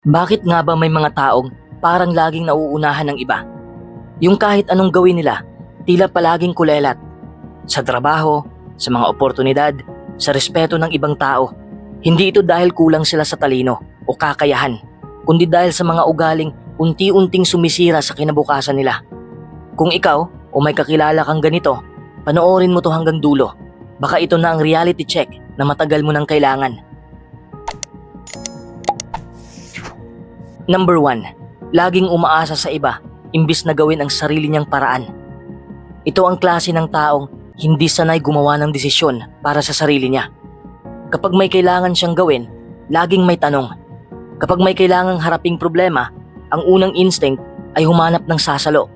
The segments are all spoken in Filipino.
Bakit nga ba may mga taong parang laging nauunahan ng iba? Yung kahit anong gawin nila, tila palaging kulelat. Sa trabaho, sa mga oportunidad, sa respeto ng ibang tao. Hindi ito dahil kulang sila sa talino o kakayahan, kundi dahil sa mga ugaling unti-unting sumisira sa kinabukasan nila. Kung ikaw o may kakilala kang ganito, panoorin mo to hanggang dulo. Baka ito na ang reality check na matagal mo nang kailangan. Number 1. Laging umaasa sa iba imbis na gawin ang sarili niyang paraan. Ito ang klase ng taong hindi sanay gumawa ng desisyon para sa sarili niya. Kapag may kailangan siyang gawin, laging may tanong. Kapag may kailangang haraping problema, ang unang instinct ay humanap ng sasalo.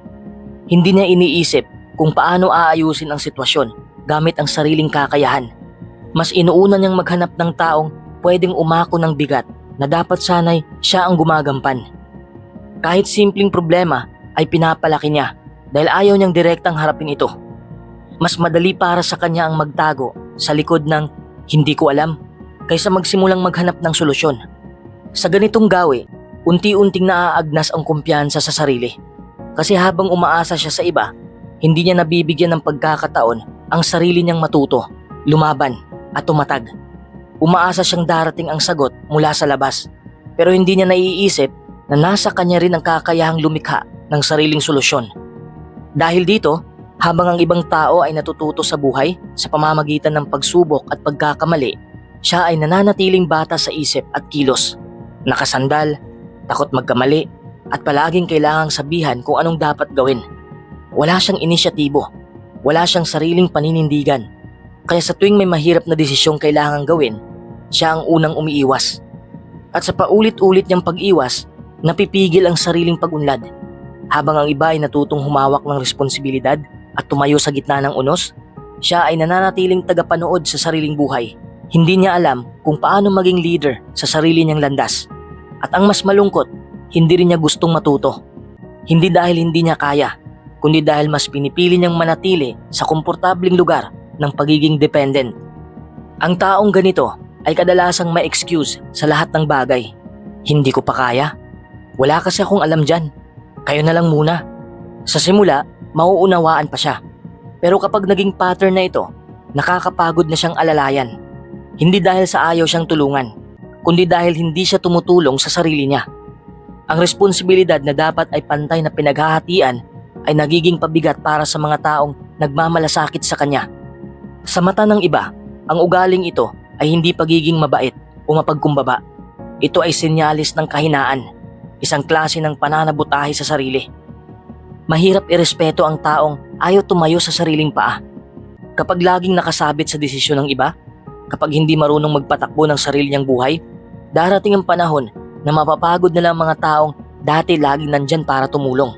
Hindi niya iniisip kung paano aayusin ang sitwasyon gamit ang sariling kakayahan. Mas inuuna niyang maghanap ng taong pwedeng umako ng bigat na dapat sanay siya ang gumagampan. Kahit simpleng problema ay pinapalaki niya dahil ayaw niyang direktang harapin ito. Mas madali para sa kanya ang magtago sa likod ng hindi ko alam kaysa magsimulang maghanap ng solusyon. Sa ganitong gawi, unti-unting naaagnas ang kumpiyansa sa sarili. Kasi habang umaasa siya sa iba, hindi niya nabibigyan ng pagkakataon ang sarili niyang matuto, lumaban at tumatag. Umaasa siyang darating ang sagot mula sa labas, pero hindi niya naiisip na nasa kanya rin ang kakayahang lumikha ng sariling solusyon. Dahil dito, habang ang ibang tao ay natututo sa buhay sa pamamagitan ng pagsubok at pagkakamali, siya ay nananatiling bata sa isip at kilos, nakasandal, takot magkamali, at palaging kailangang sabihan kung anong dapat gawin. Wala siyang inisyatibo, wala siyang sariling paninindigan. Kaya sa tuwing may mahirap na desisyong kailangang gawin, siya ang unang umiiwas. At sa paulit-ulit niyang pag-iwas, napipigil ang sariling pag-unlad. Habang ang iba ay natutong humawak ng responsibilidad at tumayo sa gitna ng unos, siya ay nananatiling tagapanood sa sariling buhay. Hindi niya alam kung paano maging leader sa sarili niyang landas. At ang mas malungkot, hindi rin niya gustong matuto. Hindi dahil hindi niya kaya, kundi dahil mas pinipili niyang manatili sa komportabling lugar ng pagiging dependent. Ang taong ganito ay kadalasang may excuse sa lahat ng bagay. Hindi ko pa kaya. Wala kasi akong alam dyan. Kayo na lang muna. Sa simula, mauunawaan pa siya. Pero kapag naging pattern na ito, nakakapagod na siyang alalayan. Hindi dahil sa ayaw siyang tulungan, kundi dahil hindi siya tumutulong sa sarili niya. Ang responsibilidad na dapat ay pantay na pinaghahatian ay nagiging pabigat para sa mga taong nagmamalasakit sa kanya. Sa mata ng iba, ang ugaling ito ay hindi pagiging mabait o mapagkumbaba. Ito ay senyalis ng kahinaan, isang klase ng pananabutahe sa sarili. Mahirap irespeto ang taong ayaw tumayo sa sariling paa. Kapag laging nakasabit sa desisyon ng iba, kapag hindi marunong magpatakbo ng sarili niyang buhay, darating ang panahon na mapapagod na lang mga taong dati laging nandyan para tumulong.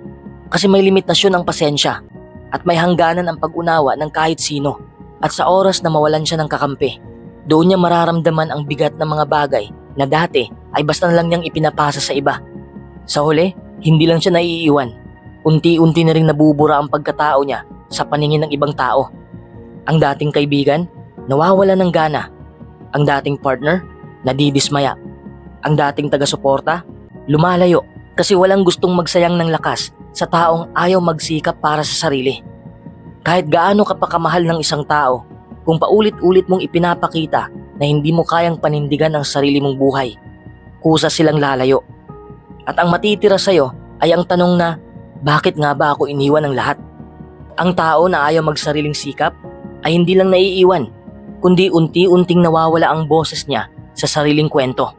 Kasi may limitasyon ang pasensya at may hangganan ang pag-unawa ng kahit sino. At sa oras na mawalan siya ng kakampi, doon niya mararamdaman ang bigat ng mga bagay na dati ay basta na lang niyang ipinapasa sa iba. Sa huli, hindi lang siya naiiwan. Unti-unti na ring nabubura ang pagkatao niya sa paningin ng ibang tao. Ang dating kaibigan, nawawala ng gana. Ang dating partner, nadidismaya. Ang dating taga-suporta, lumalayo kasi walang gustong magsayang ng lakas sa taong ayaw magsikap para sa sarili. Kahit gaano ka pa kamahal ng isang tao, kung paulit-ulit mong ipinapakita na hindi mo kayang panindigan ang sarili mong buhay, kusa silang lalayo. At ang matitira sa'yo ay ang tanong na, bakit nga ba ako iniwan ng lahat? Ang tao na ayaw magsariling sikap ay hindi lang naiiwan, kundi unti-unting nawawala ang boses niya sa sariling kwento.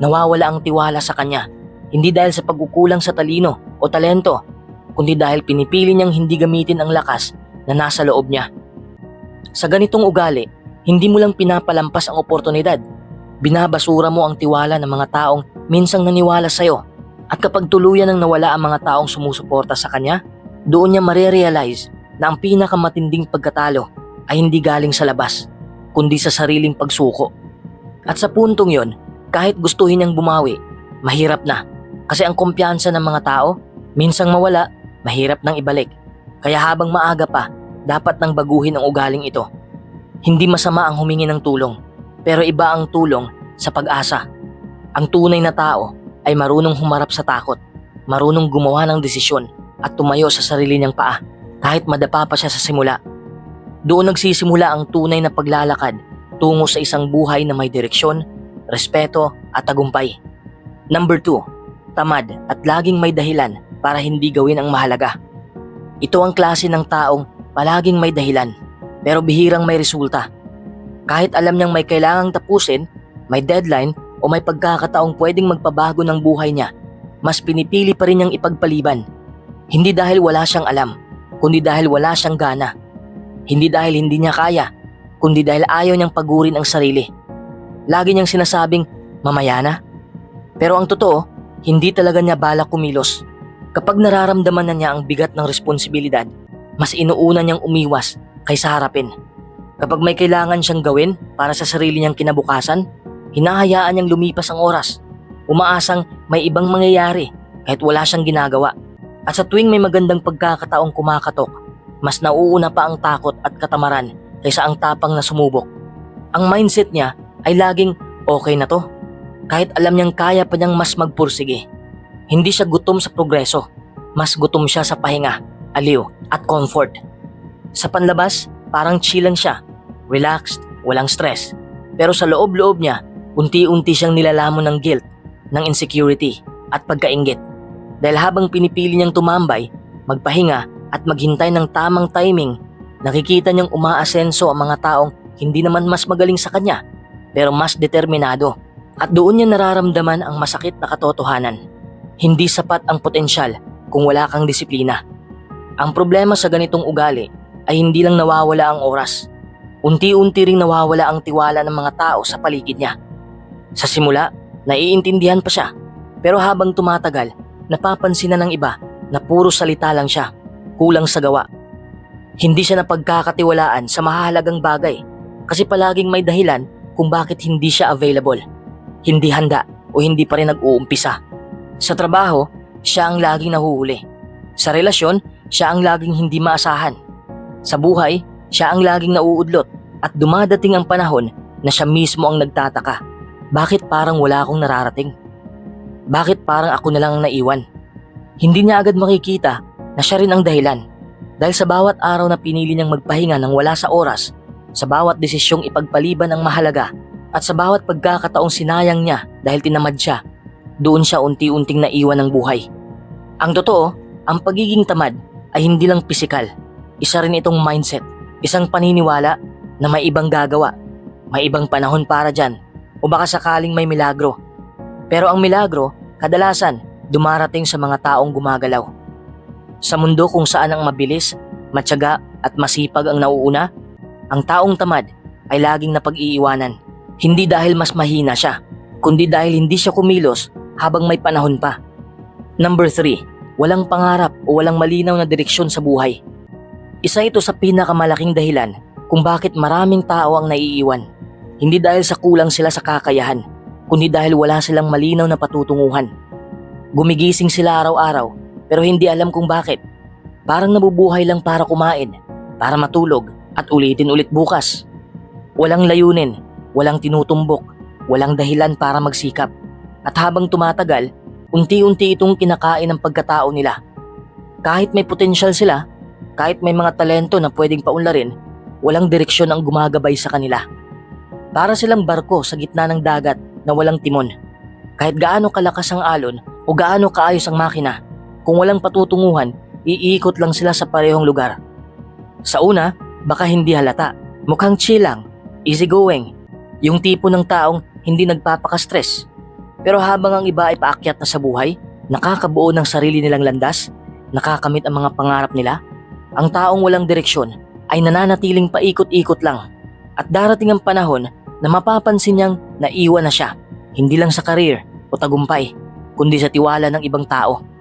Nawawala ang tiwala sa kanya, hindi dahil sa pagkukulang sa talino o talento, kundi dahil pinipili niyang hindi gamitin ang lakas na nasa loob niya. Sa ganitong ugali, hindi mo lang pinapalampas ang oportunidad. Binabasura mo ang tiwala ng mga taong minsang naniwala sa'yo. At kapag tuluyan ng nawala ang mga taong sumusuporta sa kanya, doon niya marerealize na ang pinakamatinding pagkatalo ay hindi galing sa labas, kundi sa sariling pagsuko. At sa puntong yon, kahit gustuhin niyang bumawi, mahirap na. Kasi ang kumpiyansa ng mga tao, minsang mawala, mahirap nang ibalik. Kaya habang maaga pa, dapat nang baguhin ang ugaling ito. Hindi masama ang humingi ng tulong, pero iba ang tulong sa pag-asa. Ang tunay na tao, ay marunong humarap sa takot, marunong gumawa ng desisyon at tumayo sa sarili niyang paa kahit madapa pa siya sa simula. Doon nagsisimula ang tunay na paglalakad tungo sa isang buhay na may direksyon, respeto at tagumpay. Number 2, tamad at laging may dahilan para hindi gawin ang mahalaga. Ito ang klase ng taong palaging may dahilan pero bihirang may resulta. Kahit alam niyang may kailangang tapusin, may deadline o may pagkakataong pwedeng magpabago ng buhay niya, mas pinipili pa rin niyang ipagpaliban. Hindi dahil wala siyang alam, kundi dahil wala siyang gana. Hindi dahil hindi niya kaya, kundi dahil ayaw niyang pagurin ang sarili. Lagi niyang sinasabing, mamaya na. Pero ang totoo, hindi talaga niya balak kumilos. Kapag nararamdaman na niya ang bigat ng responsibilidad, mas inuuna niyang umiwas kaysa harapin. Kapag may kailangan siyang gawin para sa sarili niyang kinabukasan, hinahayaan niyang lumipas ang oras. Umaasang may ibang mangyayari kahit wala siyang ginagawa. At sa tuwing may magandang pagkakataong kumakatok, mas nauuna pa ang takot at katamaran kaysa ang tapang na sumubok. Ang mindset niya ay laging okay na to, kahit alam niyang kaya pa niyang mas magpursige. Hindi siya gutom sa progreso, mas gutom siya sa pahinga, aliw at comfort. Sa panlabas, parang chill lang siya, relaxed, walang stress. Pero sa loob-loob niya, unti-unti siyang nilalamon ng guilt, ng insecurity at pagkainggit. Dahil habang pinipili niyang tumambay, magpahinga at maghintay ng tamang timing, nakikita niyang umaasenso ang mga taong hindi naman mas magaling sa kanya, pero mas determinado. At doon niya nararamdaman ang masakit na katotohanan. Hindi sapat ang potensyal kung wala kang disiplina. Ang problema sa ganitong ugali ay hindi lang nawawala ang oras. Unti-unti ring nawawala ang tiwala ng mga tao sa paligid niya. Sa simula, naiintindihan pa siya. Pero habang tumatagal, napapansin na ng iba na puro salita lang siya, kulang sa gawa. Hindi siya napagkakatiwalaan sa mahalagang bagay kasi palaging may dahilan kung bakit hindi siya available. Hindi handa o hindi pa rin nag-uumpisa. Sa trabaho, siya ang laging nahuhuli. Sa relasyon, siya ang laging hindi maasahan. Sa buhay, siya ang laging nauudlot at dumadating ang panahon na siya mismo ang nagtataka. Bakit parang wala akong nararating? Bakit parang ako na lang ang naiwan? Hindi niya agad makikita na siya rin ang dahilan. Dahil sa bawat araw na pinili niyang magpahinga ng wala sa oras, sa bawat desisyong ipagpaliban ang mahalaga, at sa bawat pagkakataong sinayang niya dahil tinamad siya, doon siya unti-unting naiwan ng buhay. Ang totoo, ang pagiging tamad ay hindi lang pisikal. Isa rin itong mindset, isang paniniwala na may ibang gagawa, may ibang panahon para dyan, o baka sakaling may milagro. Pero ang milagro, kadalasan, dumarating sa mga taong gumagalaw. Sa mundo kung saan ang mabilis, matyaga at masipag ang nauuna, ang taong tamad ay laging napag-iiwanan. Hindi dahil mas mahina siya, kundi dahil hindi siya kumilos habang may panahon pa. Number 3, walang pangarap o walang malinaw na direksyon sa buhay. Isa ito sa pinakamalaking dahilan kung bakit maraming tao ang naiiwan. Hindi dahil sa kulang sila sa kakayahan, kundi dahil wala silang malinaw na patutunguhan. Gumigising sila araw-araw pero hindi alam kung bakit. Parang nabubuhay lang para kumain, para matulog at ulitin ulit bukas. Walang layunin, walang tinutumbok, walang dahilan para magsikap. At habang tumatagal, unti-unti itong kinakain ang pagkatao nila. Kahit may potensyal sila, kahit may mga talento na pwedeng paunlarin, walang direksyon ang gumagabay sa kanila. Para silang barko sa gitna ng dagat na walang timon. Kahit gaano kalakas ang alon o gaano kaayos ang makina, kung walang patutunguhan, iikot lang sila sa parehong lugar. Sa una, baka hindi halata. Mukhang chill lang, easygoing. Yung tipo ng taong hindi nagpapaka-stress. Pero habang ang iba ay paakyat na sa buhay, nakakabuo ng sarili nilang landas, nakakamit ang mga pangarap nila, ang taong walang direksyon ay nananatiling paikot-ikot lang. At darating ang panahon na mapapansin niyang naiwan na siya, hindi lang sa career o tagumpay, kundi sa tiwala ng ibang tao.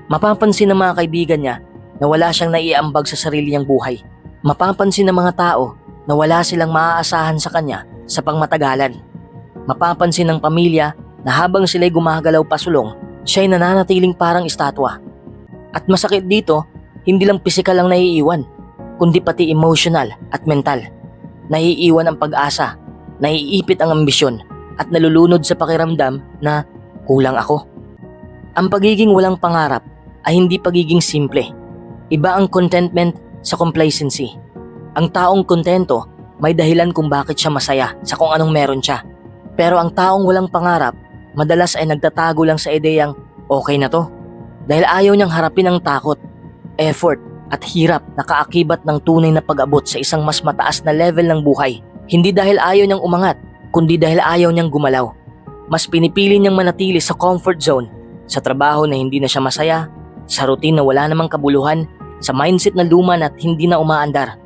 Mapapansin ng mga kaibigan niya na wala siyang naiambag sa sarili niyang buhay. Mapapansin ng mga tao na wala silang maaasahan sa kanya sa pangmatagalan. Mapapansin ng pamilya na habang sila'y gumagalaw pasulong, siya'y nananatiling parang estatwa. At masakit dito, hindi lang pisikal ang naiiwan, kundi pati emotional at mental. Naiiwan ang pag-asa, naiipit ang ambisyon, at nalulunod sa pakiramdam na kulang ako. Ang pagiging walang pangarap ay hindi pagiging simple. Iba ang contentment sa complacency. Ang taong kontento may dahilan kung bakit siya masaya sa kung anong meron siya. Pero ang taong walang pangarap madalas ay nagtatago lang sa ideyang okay na to. Dahil ayaw niyang harapin ang takot, effort at hirap na kaakibat ng tunay na pag-abot sa isang mas mataas na level ng buhay. Hindi dahil ayaw niyang umangat, kundi dahil ayaw niyang gumalaw. Mas pinipili niyang manatili sa comfort zone, sa trabaho na hindi na siya masaya, sa routine na wala namang kabuluhan, sa mindset na luma at hindi na umaandar.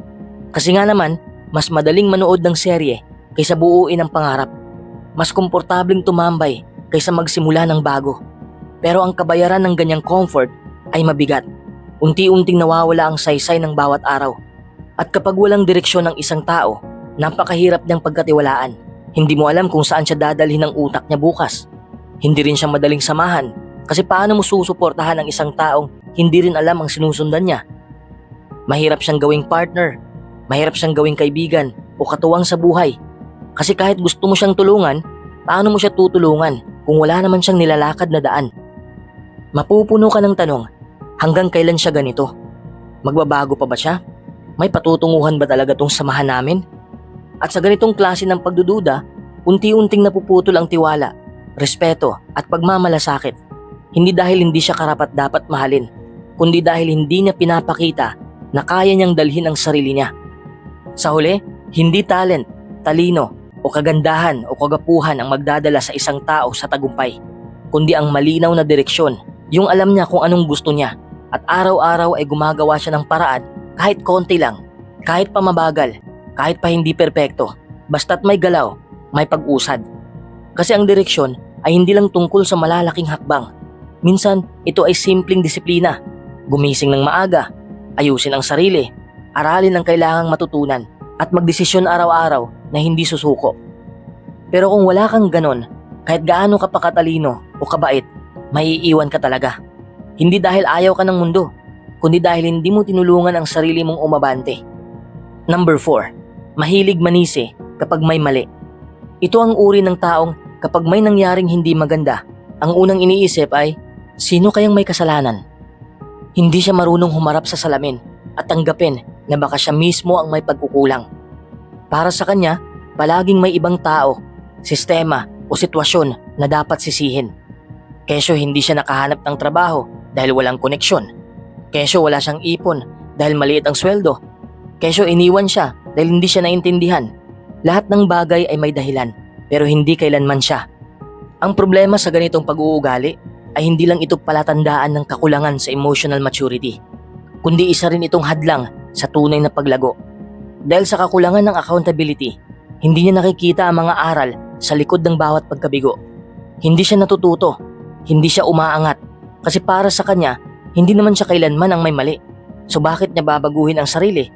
Kasi nga naman, mas madaling manood ng serye kaysa buuin ang pangarap. Mas komportableng tumambay kaysa magsimula ng bago. Pero ang kabayaran ng ganyang comfort ay mabigat. Unti-unting nawawala ang saysay ng bawat araw. At kapag walang direksyon ng isang tao, napakahirap niyang pagkatiwalaan. Hindi mo alam kung saan siya dadalhin ng utak niya bukas. Hindi rin siya madaling samahan kasi paano mo susuportahan ang isang taong hindi rin alam ang sinusundan niya. Mahirap siyang gawing partner, mahirap siyang gawing kaibigan o katuwang sa buhay. Kasi kahit gusto mo siyang tulungan, paano mo siya tutulungan kung wala naman siyang nilalakad na daan? Mapupuno ka ng tanong, hanggang kailan siya ganito? Magbabago pa ba siya? May patutunguhan ba talaga tong samahan namin? At sa ganitong klase ng pagdududa, unti-unting napuputol ang tiwala, respeto at pagmamalasakit. Hindi dahil hindi siya karapat-dapat mahalin, kundi dahil hindi niya pinapakita na kaya niyang dalhin ang sarili niya. Sa huli, hindi talent, talino o kagandahan o kagapuhan ang magdadala sa isang tao sa tagumpay, kundi ang malinaw na direksyon, yung alam niya kung anong gusto niya at araw-araw ay gumagawa siya ng paraan kahit konti lang, kahit pa mabagal, kahit pa hindi perpekto, basta't may galaw, may pag-usad. Kasi ang direksyon ay hindi lang tungkol sa malalaking hakbang. Minsan, ito ay simpleng disiplina. Gumising ng maaga, ayusin ang sarili, aralin ang kailangang matutunan, at magdesisyon araw-araw na hindi susuko. Pero kung wala kang ganon, kahit gaano ka pa katalino o kabait, maiiwan ka talaga. Hindi dahil ayaw ka ng mundo, kundi dahil hindi mo tinulungan ang sarili mong umabante. Number 4. Mahilig manisi kapag may mali. Ito ang uri ng taong kapag may nangyaring hindi maganda, ang unang iniisip ay, sino kayang may kasalanan? Hindi siya marunong humarap sa salamin at tanggapin na baka siya mismo ang may pagkukulang. Para sa kanya, palaging may ibang tao, sistema o sitwasyon na dapat sisihin. Kesyo hindi siya nakahanap ng trabaho dahil walang koneksyon. Kesyo wala siyang ipon dahil maliit ang sweldo. Kesyo iniwan siya dahil hindi siya naintindihan. Lahat ng bagay ay may dahilan pero hindi kailanman siya. Ang problema sa ganitong pag-uugali ay hindi lang ito palatandaan ng kakulangan sa emotional maturity, kundi isa rin itong hadlang sa tunay na paglago. Dahil sa kakulangan ng accountability, hindi niya nakikita ang mga aral sa likod ng bawat pagkabigo. Hindi siya natututo, hindi siya umaangat, kasi para sa kanya, hindi naman siya kailanman ang may mali. So bakit niya babaguhin ang sarili?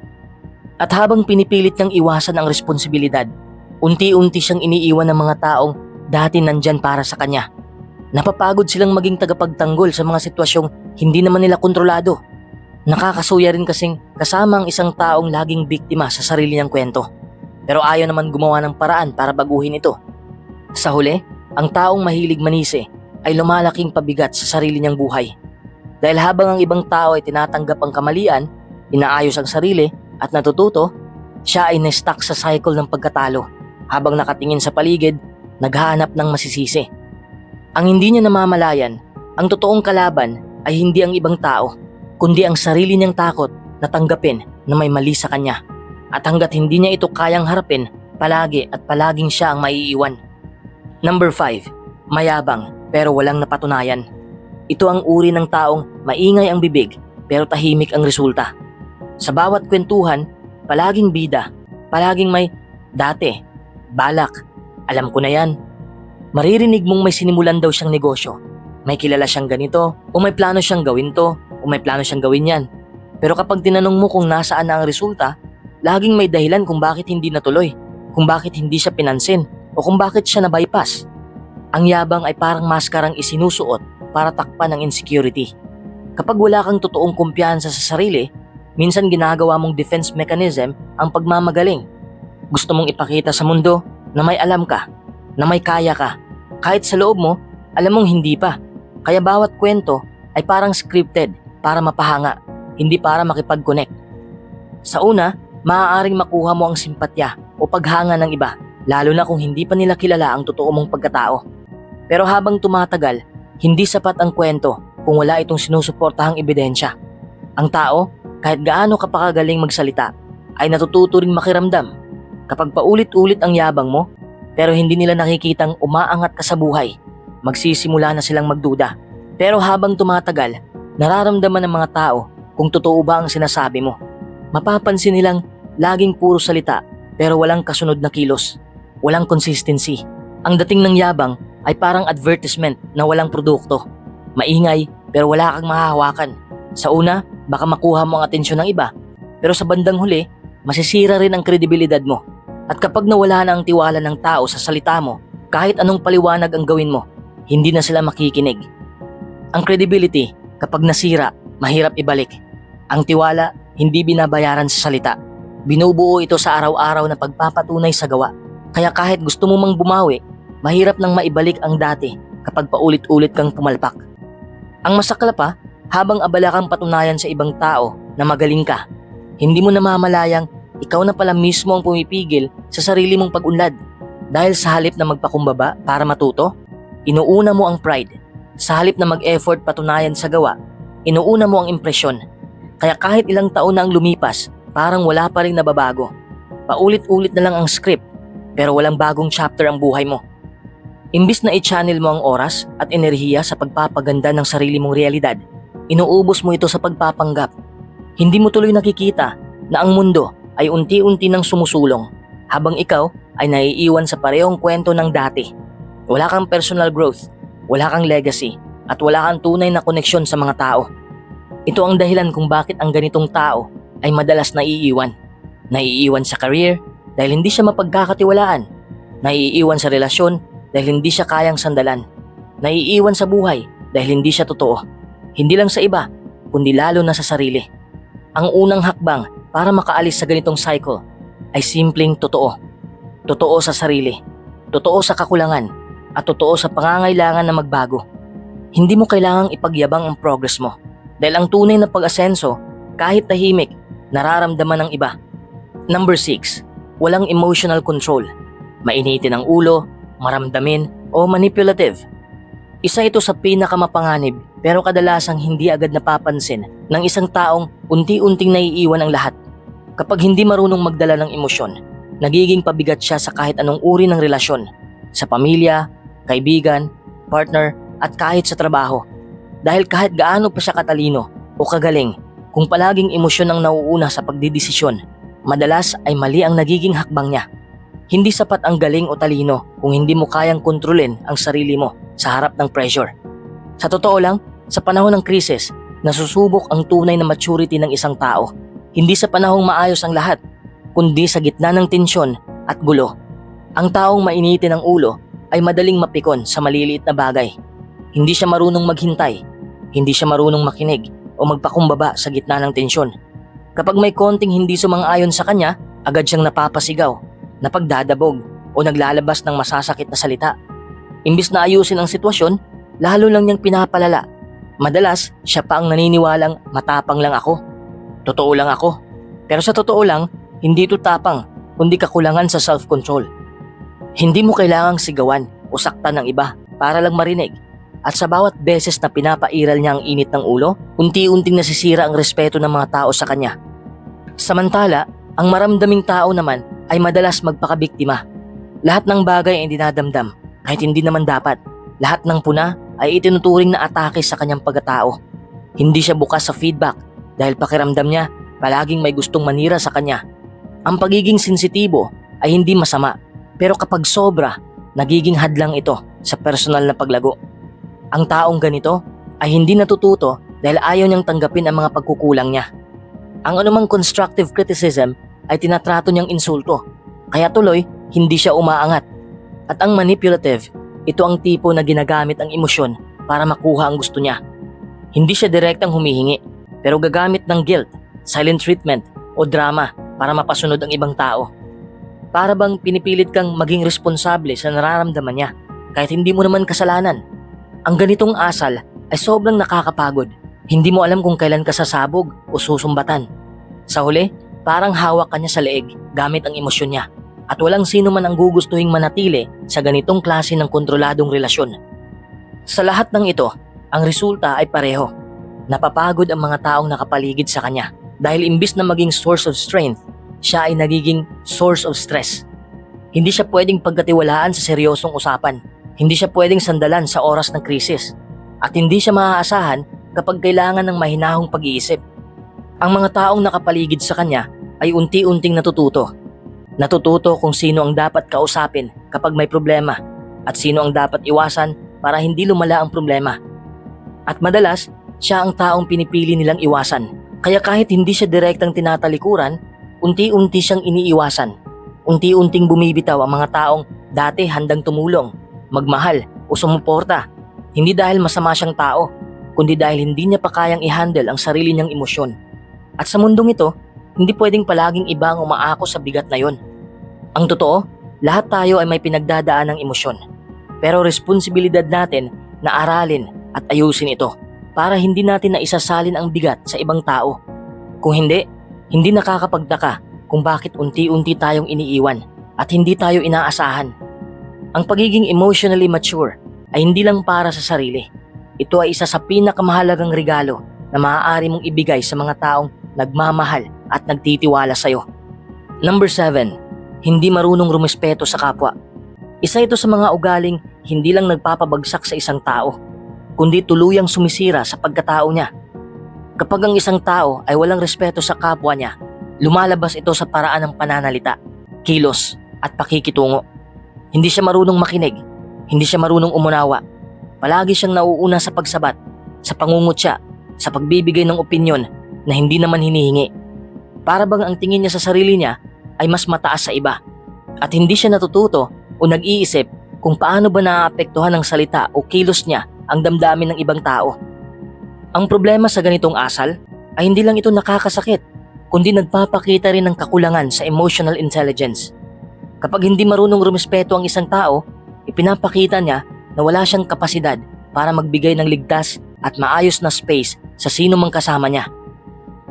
At habang pinipilit niyang iwasan ang responsibilidad, unti-unti siyang iniiwan ng mga taong dati nandyan para sa kanya. Napapagod silang maging tagapagtanggol sa mga sitwasyong hindi naman nila kontrolado. Nakakasuya rin kasing kasama ang isang taong laging biktima sa sarili niyang kwento. Pero ayaw naman gumawa ng paraan para baguhin ito. Sa huli, ang taong mahilig manisi ay lumalaking pabigat sa sarili niyang buhay. Dahil habang ang ibang tao ay tinatanggap ang kamalian, inaayos ang sarili at natututo, siya ay na-stuck sa cycle ng pagkatalo habang nakatingin sa paligid, naghahanap ng masisisi. Ang hindi niya namamalayan, ang totoong kalaban ay hindi ang ibang tao, kundi ang sarili niyang takot na tanggapin na may mali sa kanya. At hanggat hindi niya ito kayang harapin, palagi at palaging siya ang maiiwan. Number 5. Mayabang pero walang napatunayan. Ito ang uri ng taong maingay ang bibig pero tahimik ang resulta. Sa bawat kwentuhan, palaging bida, palaging may dati, balak, alam ko na yan. Maririnig mong may sinimulan daw siyang negosyo. May kilala siyang ganito, o may plano siyang gawin to, o may plano siyang gawin yan. Pero kapag tinanong mo kung nasaan na ang resulta, laging may dahilan kung bakit hindi natuloy, kung bakit hindi siya pinansin, o kung bakit siya na-bypass. Ang yabang ay parang maskarang isinusuot para takpan ng insecurity. Kapag wala kang totoong kumpiyansa sa sarili, minsan ginagawa mong defense mechanism ang pagmamagaling. Gusto mong ipakita sa mundo na may alam ka, na may kaya ka. Kahit sa loob mo, alam mong hindi pa. Kaya bawat kwento ay parang scripted para mapahanga, hindi para makipag-connect. Sa una, maaaring makuha mo ang simpatya o paghanga ng iba, lalo na kung hindi pa nila kilala ang totoo mong pagkatao. Pero habang tumatagal, hindi sapat ang kwento kung wala itong sinusuportahang ebidensya. Ang tao, kahit gaano ka pa kagaling magsalita, ay natututo ring makiramdam. Kapag paulit-ulit ang yabang mo, pero hindi nila nakikitang umaangat ka sa buhay, magsisimula na silang magduda. Pero habang tumatagal, nararamdaman ng mga tao kung totoo ba ang sinasabi mo. Mapapansin nilang laging puro salita pero walang kasunod na kilos, walang consistency. Ang dating ng yabang ay parang advertisement na walang produkto. Maingay pero wala kang mahahawakan. Sa una, baka makuha mo ang atensyon ng iba, pero sa bandang huli, masisira rin ang kredibilidad mo. At kapag nawala na ang tiwala ng tao sa salita mo, kahit anong paliwanag ang gawin mo, hindi na sila makikinig. Ang credibility, kapag nasira, mahirap ibalik. Ang tiwala, hindi binabayaran sa salita. Binubuo ito sa araw-araw na pagpapatunay sa gawa. Kaya kahit gusto mo mang bumawi, mahirap nang maibalik ang dati kapag paulit-ulit kang pumalpak. Ang masakla pa, habang abala kang patunayan sa ibang tao na magaling ka, hindi mo namamalayang ikaw na pala mismo ang pumipigil sa sarili mong pag-unlad. Dahil sa halip na magpakumbaba para matuto, inuuna mo ang pride. Sa halip na mag-effort patunayan sa gawa, inuuna mo ang impresyon. Kaya kahit ilang taon na ang lumipas, parang wala pa rin nababago. Paulit-ulit na lang ang script, pero walang bagong chapter ang buhay mo. Imbis na i-channel mo ang oras at enerhiya sa pagpapaganda ng sarili mong realidad, inuubos mo ito sa pagpapanggap. Hindi mo tuloy nakikita na ang mundo ay unti-unti nang sumusulong habang ikaw ay naiiwan sa parehong kwento ng dati. Wala kang personal growth, wala kang legacy, at wala kang tunay na koneksyon sa mga tao. Ito ang dahilan kung bakit ang ganitong tao ay madalas naiiwan. Naiiwan sa career dahil hindi siya mapagkakatiwalaan. Naiiwan sa relasyon dahil hindi siya kayang sandalan. Naiiwan sa buhay dahil hindi siya totoo. Hindi lang sa iba, kundi lalo na sa sarili. Ang unang hakbang para makaalis sa ganitong cycle ay simpleng totoo. Totoo sa sarili, totoo sa kakulangan, at totoo sa pangangailangan na magbago. Hindi mo kailangang ipagyabang ang progress mo dahil ang tunay na pag-asenso, kahit tahimik, nararamdaman ng iba. Number 6, walang emotional control. Mainitin ang ulo, maramdamin, o manipulative. Isa ito sa pinakamapanganib pero kadalasang hindi agad napapansin ng isang taong unti-unting naiiwan ang lahat. Kapag hindi marunong magdala ng emosyon, nagiging pabigat siya sa kahit anong uri ng relasyon, sa pamilya, kaibigan, partner, at kahit sa trabaho. Dahil kahit gaano pa siya katalino o kagaling, kung palaging emosyon ang nauuna sa pagdidesisyon, madalas ay mali ang nagiging hakbang niya. Hindi sapat ang galing o talino kung hindi mo kayang kontrolin ang sarili mo sa harap ng pressure. Sa totoo lang, sa panahon ng krisis, nasusubok ang tunay na maturity ng isang tao. Hindi sa panahong maayos ang lahat, kundi sa gitna ng tensyon at gulo. Ang taong mainitin ang ulo ay madaling mapikon sa maliliit na bagay. Hindi siya marunong maghintay, hindi siya marunong makinig o magpakumbaba sa gitna ng tensyon. Kapag may konting hindi sumang-ayon sa kanya, agad siyang napapasigaw, napagdadabog o naglalabas ng masasakit na salita. Imbis na ayusin ang sitwasyon, lalo lang niyang pinapalala. Madalas, siya pa ang naniniwalang matapang lang ako. Totoo lang ako. Pero sa totoo lang, hindi ito tapang, kundi kakulangan sa self-control. Hindi mo kailangang sigawan o saktan ng iba para lang marinig. At sa bawat beses na pinapairal niya ang init ng ulo, unti-unting nasisira ang respeto ng mga tao sa kanya. Samantala, ang maramdaming tao naman ay madalas magpakabiktima. Lahat ng bagay ay dinadamdam, kahit hindi naman dapat. Lahat ng puna ay itinuturing na atake sa kanyang pagkatao. Hindi siya bukas sa feedback dahil pakiramdam niya palaging may gustong manira sa kanya. Ang pagiging sensitibo ay hindi masama, pero kapag sobra, nagiging hadlang ito sa personal na paglago. Ang taong ganito ay hindi natututo dahil ayaw niyang tanggapin ang mga pagkukulang niya. Ang anumang constructive criticism ay tinatrato niyang insulto, kaya tuloy hindi siya umaangat. At ang manipulative, ito ang tipo na ginagamit ang emosyon para makuha ang gusto niya. Hindi siya direktang humihingi, pero gagamit ng guilt, silent treatment o drama para mapasunod ang ibang tao. Para bang pinipilit kang maging responsable sa nararamdaman niya kahit hindi mo naman kasalanan. Ang ganitong asal ay sobrang nakakapagod. Hindi mo alam kung kailan ka sasabog o susumbatan. Sa huli, parang hawak ka niya sa leeg gamit ang emosyon niya. At walang sino man ang gugustuhing manatili sa ganitong klase ng kontroladong relasyon. Sa lahat ng ito, ang resulta ay pareho. Napapagod ang mga taong nakapaligid sa kanya dahil imbis na maging source of strength, siya ay nagiging source of stress. Hindi siya pwedeng pagkatiwalaan sa seryosong usapan. Hindi siya pwedeng sandalan sa oras ng krisis. At hindi siya maaasahan kapag kailangan ng mahinahong pag-iisip. Ang mga taong nakapaligid sa kanya ay unti-unting natututo. Natututo kung sino ang dapat kausapin kapag may problema at sino ang dapat iwasan para hindi lumala ang problema. At madalas, siya ang taong pinipili nilang iwasan. Kaya kahit hindi siya direktang tinatalikuran, unti-unti siyang iniiwasan. Unti-unting bumibitaw ang mga taong dati handang tumulong, magmahal o sumuporta. Hindi dahil masama siyang tao, kundi dahil hindi niya pa kayang i-handle ang sarili niyang emosyon. At sa mundong ito, hindi pwedeng palaging iba ang umaako sa bigat na yon. Ang totoo, lahat tayo ay may pinagdadaan ng emosyon. Pero responsibilidad natin na aralin at ayusin ito para hindi natin na isasalin ang bigat sa ibang tao. Kung hindi nakakapagtaka kung bakit unti-unti tayong iniiwan at hindi tayo inaasahan. Ang pagiging emotionally mature ay hindi lang para sa sarili. Ito ay isa sa pinakamahalagang regalo na maaari mong ibigay sa mga taong nagmamahal at nagtitiwala sa'yo. Number 7. Hindi marunong rumespeto sa kapwa. Isa ito sa mga ugaling hindi lang nagpapabagsak sa isang tao, kundi tuluyang sumisira sa pagkatao niya. Kapag ang isang tao ay walang respeto sa kapwa niya, lumalabas ito sa paraan ng pananalita, kilos at pakikitungo. Hindi siya marunong makinig, hindi siya marunong umunawa. Palagi siyang nauuna sa pagsabat, sa pangungutya, sa pagbibigay ng opinyon na hindi naman hinihingi. Para bang ang tingin niya sa sarili niya ay mas mataas sa iba at hindi siya natututo o nag-iisip kung paano ba naaapektuhan ng salita o kilos niya ang damdamin ng ibang tao. Ang problema sa ganitong asal ay hindi lang ito nakakasakit, kundi nagpapakita rin ng kakulangan sa emotional intelligence. Kapag hindi marunong rumespeto ang isang tao, ipinapakita niya na wala siyang kapasidad para magbigay ng ligtas at maayos na space sa sino mang kasama niya.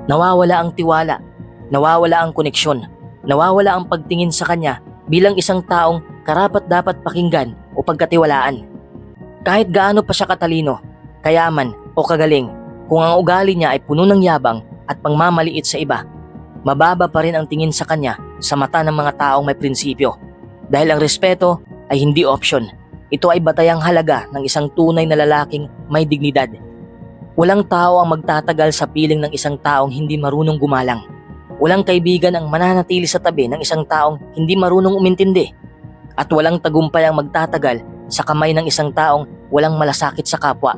Nawawala ang tiwala, nawawala ang koneksyon, nawawala ang pagtingin sa kanya bilang isang taong karapat-dapat pakinggan o pagkatiwalaan. Kahit gaano pa siya katalino, kayaman o kagaling, kung ang ugali niya ay puno ng yabang at pangmamaliit sa iba, mababa pa rin ang tingin sa kanya sa mata ng mga taong may prinsipyo. Dahil ang respeto ay hindi option. Ito ay batayang halaga ng isang tunay na lalaking may dignidad. Walang tao ang magtatagal sa piling ng isang taong hindi marunong gumalang. Walang kaibigan ang mananatili sa tabi ng isang taong hindi marunong umintindi. At walang tagumpay ang magtatagal sa kamay ng isang taong walang malasakit sa kapwa.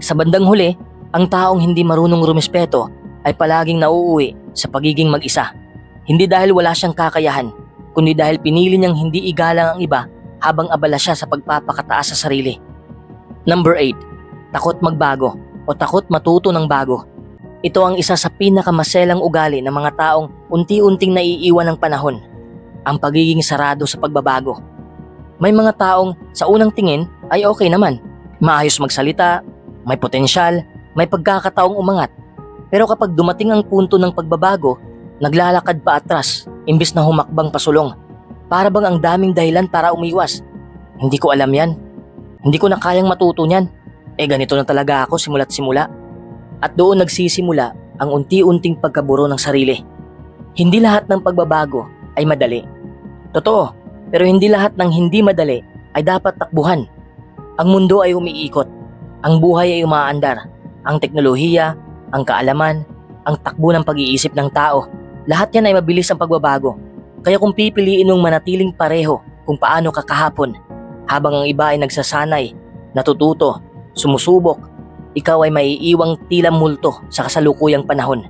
Sa bandang huli, ang taong hindi marunong rumespeto ay palaging nauuwi sa pagiging mag-isa. Hindi dahil wala siyang kakayahan, kundi dahil pinili niyang hindi igalang ang iba habang abala siya sa pagpapakataas sa sarili. Number 8. Takot magbago o takot matuto ng bago. Ito ang isa sa pinakamaselang ugali ng mga taong unti-unting naiiwan ng panahon, ang pagiging sarado sa pagbabago. May mga taong sa unang tingin ay okay naman, maayos magsalita, may potensyal, may pagkakataong umangat. Pero kapag dumating ang punto ng pagbabago, naglalakad pa atras imbis na humakbang pasulong. Para bang ang daming dahilan para umiwas. Hindi ko alam yan. Hindi ko na kayang matuto niyan. Ganito na talaga ako simula't simula. At doon nagsisimula ang unti-unting pagkaburo ng sarili. Hindi lahat ng pagbabago ay madali. Totoo, pero hindi lahat ng hindi madali ay dapat takbuhan. Ang mundo ay umiikot. Ang buhay ay umaandar. Ang teknolohiya, ang kaalaman, ang takbo ng pag-iisip ng tao, lahat yan ay mabilis ang pagbabago. Kaya kung pipiliin mong manatiling pareho kung paano ka kahapon, habang ang iba ay nagsasanay, natututo, sumusubok, ikaw ay maiiwang tila multo sa kasalukuyang panahon.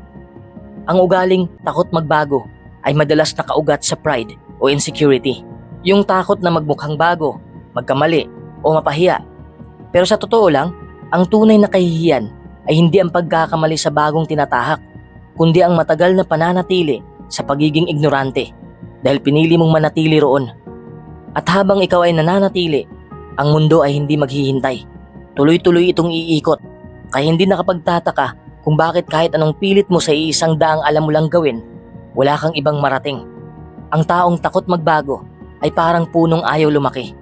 Ang ugaling takot magbago ay madalas nakaugat sa pride o insecurity. Yung takot na magmukhang bago, magkamali o mapahiya. Pero sa totoo lang, ang tunay na kahihiyan ay hindi ang pagkakamali sa bagong tinatahak, kundi ang matagal na pananatili sa pagiging ignorante dahil pinili mong manatili roon. At habang ikaw ay nananatili, ang mundo ay hindi maghihintay. tuloy-tuloy itong iikot. Kaya hindi nakapagtataka kung bakit kahit anong pilit mo sa iisang daang alam mo lang gawin, wala kang ibang marating. Ang taong takot magbago ay parang punong ayaw lumaki.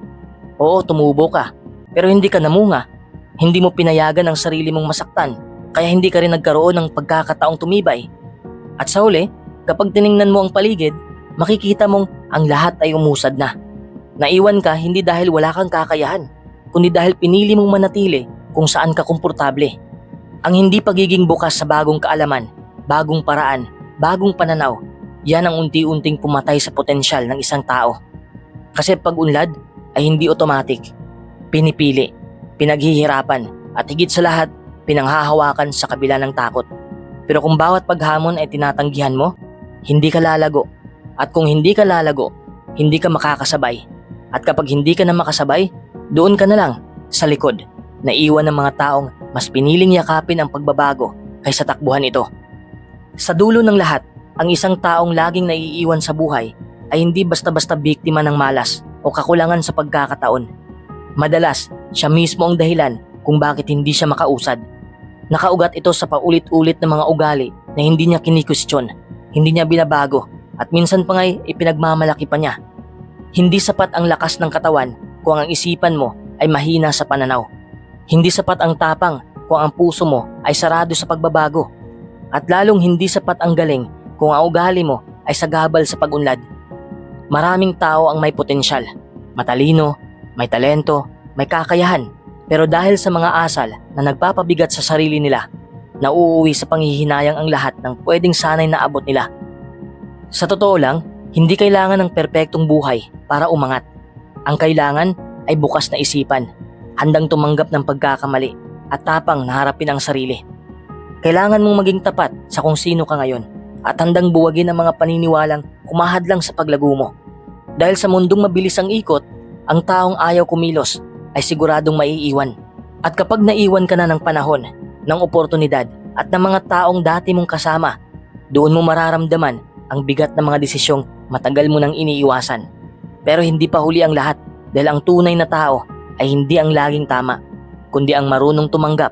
Oo, tumubo ka, pero hindi ka namunga. Hindi mo pinayagan ang sarili mong masaktan, kaya hindi ka rin nagkaroon ng pagkakataong tumibay. At sa huli, kapag tiningnan mo ang paligid, makikita mong ang lahat ay umusad na. Naiwan ka hindi dahil wala kang kakayahan, kundi dahil pinili mong manatili kung saan ka komportable. Ang hindi pagiging bukas sa bagong kaalaman, bagong paraan, bagong pananaw, yan ang unti-unting pumatay sa potensyal ng isang tao. Kasi pag-unlad ay hindi automatic. Pinipili, pinaghihirapan, at higit sa lahat, pinanghahawakan sa kabila ng takot. Pero kung bawat paghamon ay tinatanggihan mo, hindi ka lalago. At kung hindi ka lalago, hindi ka makakasabay. At kapag hindi ka na makasabay, doon ka na lang, sa likod, naiwan ng mga taong mas piniling yakapin ang pagbabago kaysa takbuhan ito. Sa dulo ng lahat, ang isang taong laging naiiwan sa buhay ay hindi basta-basta biktima ng malas o kakulangan sa pagkakataon. Madalas, siya mismo ang dahilan kung bakit hindi siya makausad. Nakaugat ito sa paulit-ulit na mga ugali na hindi niya kinikwestiyon, hindi niya binabago, at minsan pa nga'y ipinagmamalaki pa niya. Hindi sapat ang lakas ng katawan kung ang isipan mo ay mahina sa pananaw. Hindi sapat ang tapang kung ang puso mo ay sarado sa pagbabago. At lalong hindi sapat ang galing kung ang ugali mo ay sagabal sa pag-unlad. Maraming tao ang may potensyal, matalino, may talento, may kakayahan, pero dahil sa mga asal na nagpapabigat sa sarili nila, nauuwi sa panghihinayang ang lahat ng pwedeng sanay na abot nila. Sa totoo lang, hindi kailangan ng perpektong buhay para umangat. Ang kailangan ay bukas na isipan, handang tumanggap ng pagkakamali at tapang na harapin ang sarili. Kailangan mong maging tapat sa kung sino ka ngayon at handang buwagin ang mga paniniwalang humahadlang sa paglago mo. Dahil sa mundong mabilis ang ikot, ang taong ayaw kumilos ay siguradong maiiwan. At kapag naiwan ka na ng panahon, ng oportunidad at ng mga taong dati mong kasama, doon mo mararamdaman ang bigat ng mga desisyong matagal mo nang iniiwasan. Pero hindi pa huli ang lahat dahil ang tunay na tao ay hindi ang laging tama, kundi ang marunong tumanggap,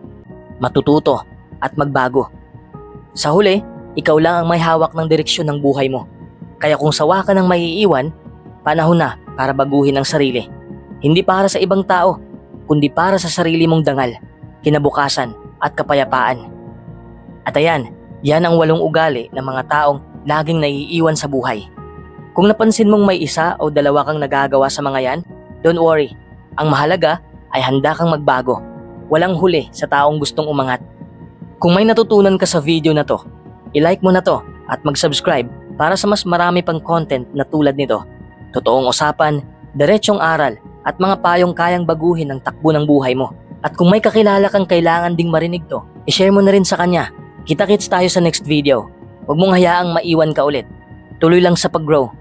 matututo at magbago. Sa huli, ikaw lang ang may hawak ng direksyon ng buhay mo. Kaya kung sawa ka ng maiiwan, panahon na para baguhin ang sarili. Hindi para sa ibang tao, kundi para sa sarili mong dangal, kinabukasan at kapayapaan. At ayan, yan ang 8 ugali ng mga taong laging naiiwan sa buhay. Kung napansin mong may 1 o 2 kang nagagawa sa mga yan, don't worry. Ang mahalaga ay handa kang magbago. Walang huli sa taong gustong umangat. Kung may natutunan ka sa video na to, i-like mo na to at mag-subscribe para sa mas marami pang content na tulad nito. Totoong usapan, diretsyong aral at mga payong kayang baguhin ang takbo ng buhay mo. At kung may kakilala kang kailangan ding marinig to, i-share mo na rin sa kanya. Kita-kits tayo sa next video. Huwag mong hayaang maiwan ka ulit. Tuloy lang sa pag-grow.